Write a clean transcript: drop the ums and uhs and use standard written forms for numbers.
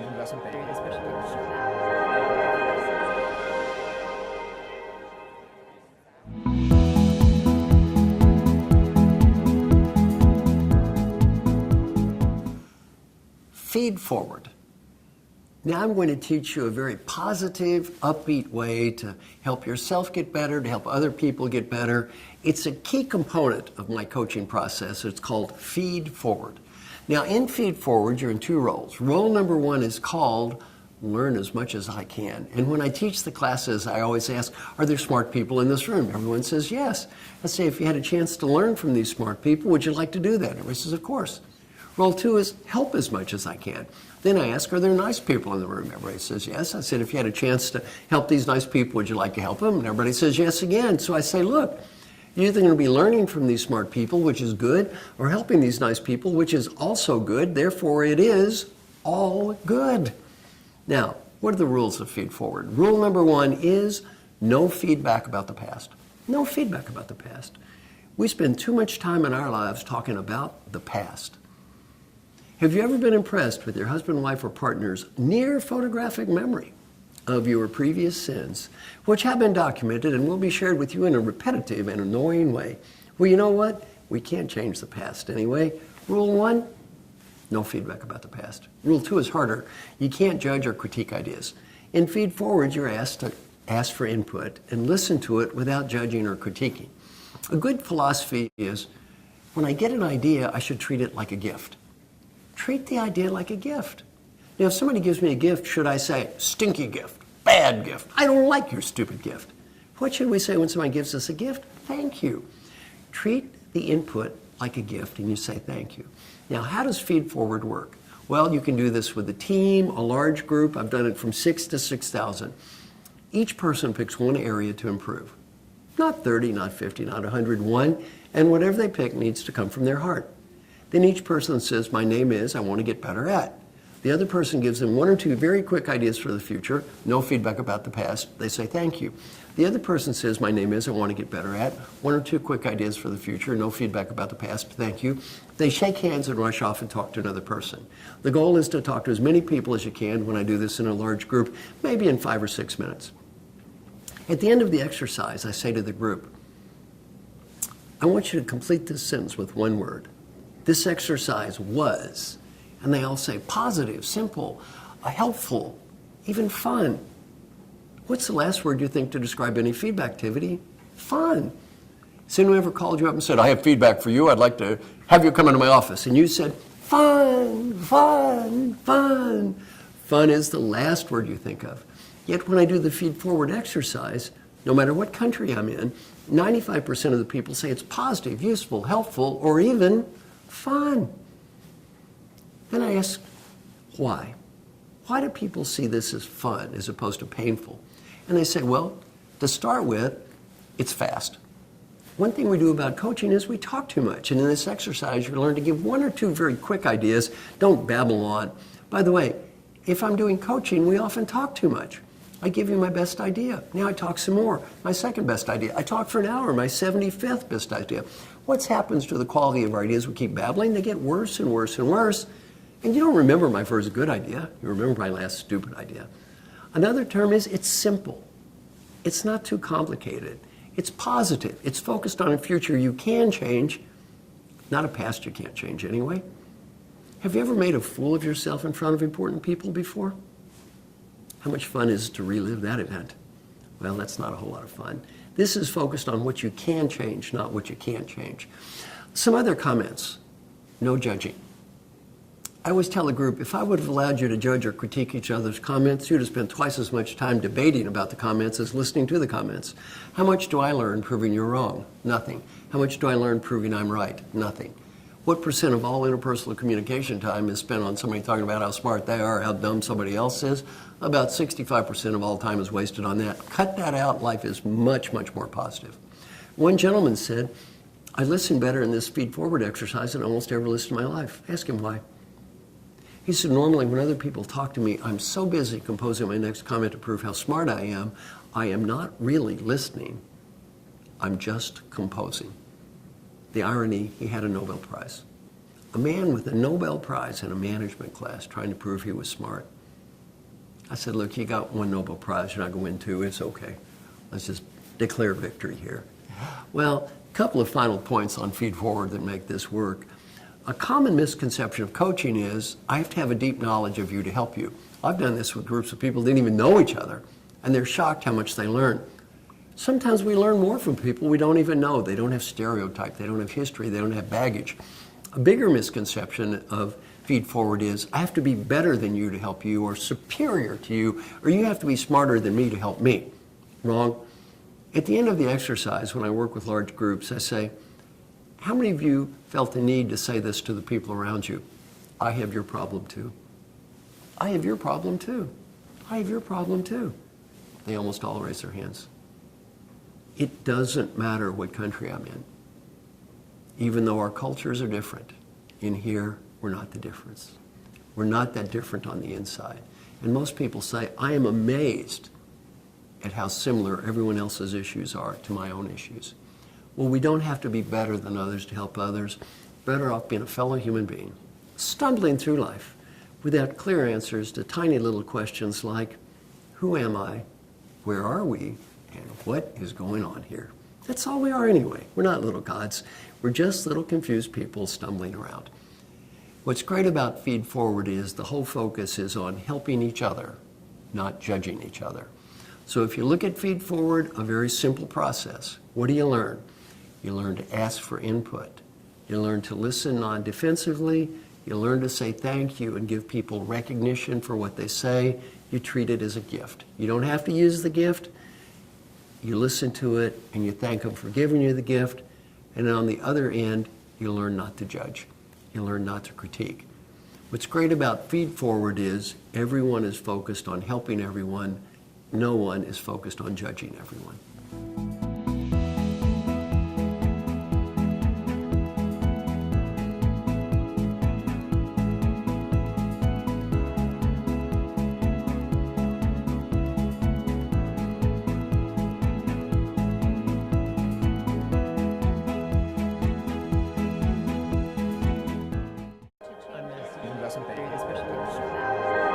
investment banking. Feed forward. Now I'm going to teach you a very positive, upbeat way to help yourself get better, to help other people get better. It's a key component of my coaching process. It's called Feed Forward. Now in Feed Forward, you're in two roles. Role number one is called Learn as much as I can. And when I teach the classes, I always ask, are there smart people in this room? Everyone says yes. I say, if you had a chance to learn from these smart people, would you like to do that? Everyone says, of course. Role two is help as much as I can. Then I ask, are there nice people in the room? Everybody says yes. I said, if you had a chance to help these nice people, would you like to help them? And everybody says yes again. So I say, look, you're either going to be learning from these smart people, which is good, or helping these nice people, which is also good. Therefore, it is all good. Now, what are the rules of Feed Forward? Rule number one is no feedback about the past. No feedback about the past. We spend too much time in our lives talking about the past. Have you ever been impressed with your husband, wife, or partner's near photographic memory of your previous sins, which have been documented and will be shared with you in a repetitive and annoying way? Well, you know what? We can't change the past anyway. Rule one, no feedback about the past. Rule two is harder. You can't judge or critique ideas. In Feed Forward, you're asked to ask for input and listen to it without judging or critiquing. A good philosophy is, when I get an idea, I should treat it like a gift. Treat the idea like a gift. Now, if somebody gives me a gift, should I say, stinky gift, bad gift, I don't like your stupid gift? What should we say when somebody gives us a gift? Thank you. Treat the input like a gift and you say thank you. Now, how does Feed Forward work? Well, you can do this with a team, a large group. I've done it from 6 to 6,000. Each person picks one area to improve. Not 30, not 50, not 101, and whatever they pick needs to come from their heart. Then each person says, my name is, I want to get better at. The other person gives them one or two very quick ideas for the future, no feedback about the past. They say thank you. The other person says, my name is, I want to get better at. One or two quick ideas for the future, no feedback about the past, thank you. They shake hands and rush off and talk to another person. The goal is to talk to as many people as you can when I do this in a large group, maybe in 5 or 6 minutes. At the end of the exercise, I say to the group, I want you to complete this sentence with one word. This exercise was, and they all say positive, simple, helpful, even fun. What's the last word you think to describe any feedback activity? Fun. Has anyone ever called you up and said, I have feedback for you, I'd like to have you come into my office? And you said, fun, fun, fun. Fun is the last word you think of. Yet when I do the Feed Forward exercise, no matter what country I'm in, 95% of the people say it's positive, useful, helpful, or even fun. Then I ask, why? Why do people see this as fun as opposed to painful? And they say, well, to start with, it's fast. One thing we do about coaching is we talk too much. And in this exercise, you learn to give one or two very quick ideas. Don't babble on. By the way, if I'm doing coaching, we often talk too much. I give you my best idea. Now I talk some more. My second best idea. I talk for an hour. My 75th best idea. What happens to the quality of our ideas? We keep babbling. They get worse and worse and worse. And you don't remember my first good idea. You remember my last stupid idea. Another term is it's simple. It's not too complicated. It's positive. It's focused on a future you can change, not a past you can't change anyway. Have you ever made a fool of yourself in front of important people before? How much fun is it to relive that event? Well, that's not a whole lot of fun. This is focused on what you can change, not what you can't change. Some other comments. No judging. I always tell a group, if I would have allowed you to judge or critique each other's comments, you'd have spent twice as much time debating about the comments as listening to the comments. How much do I learn proving you're wrong? Nothing. How much do I learn proving I'm right? Nothing. What percent of all interpersonal communication time is spent on somebody talking about how smart they are, how dumb somebody else is? About 65% of all time is wasted on that. Cut that out, life is much, much more positive. One gentleman said, I listen better in this Feed Forward exercise than I almost ever listened in my life. Ask him why. He said, normally when other people talk to me, I'm so busy composing my next comment to prove how smart I am not really listening. I'm just composing. The irony, he had a Nobel Prize. A man with a Nobel Prize in a management class trying to prove he was smart. I said, look, you got one Nobel Prize, you're not going to win two, it's okay. Let's just declare victory here. Well, a couple of final points on FeedForward that make this work. A common misconception of coaching is, I have to have a deep knowledge of you to help you. I've done this with groups of people who didn't even know each other, and they're shocked how much they learn. Sometimes we learn more from people we don't even know. They don't have stereotype, they don't have history, they don't have baggage. A bigger misconception of FeedForward is, I have to be better than you to help you, or superior to you, or you have to be smarter than me to help me. Wrong. At the end of the exercise, when I work with large groups, I say, how many of you felt the need to say this to the people around you? I have your problem too. I have your problem too. I have your problem too. They almost all raise their hands. It doesn't matter what country I'm in. Even though our cultures are different, in here, we're not the difference. We're not that different on the inside. And most people say, I am amazed at how similar everyone else's issues are to my own issues. Well, we don't have to be better than others to help others. Better off being a fellow human being, stumbling through life without clear answers to tiny little questions like, who am I? Where are we? And what is going on here? That's all we are anyway. We're not little gods. We're just little confused people stumbling around. What's great about FeedForward is the whole focus is on helping each other, not judging each other. So if you look at FeedForward, a very simple process. What do you learn? You learn to ask for input. You learn to listen non-defensively. You learn to say thank you and give people recognition for what they say. You treat it as a gift. You don't have to use the gift. You listen to it and you thank them for giving you the gift. And on the other end, you learn not to judge. You learn not to critique. What's great about FeedForward is everyone is focused on helping everyone. No one is focused on judging everyone. investment banking, especially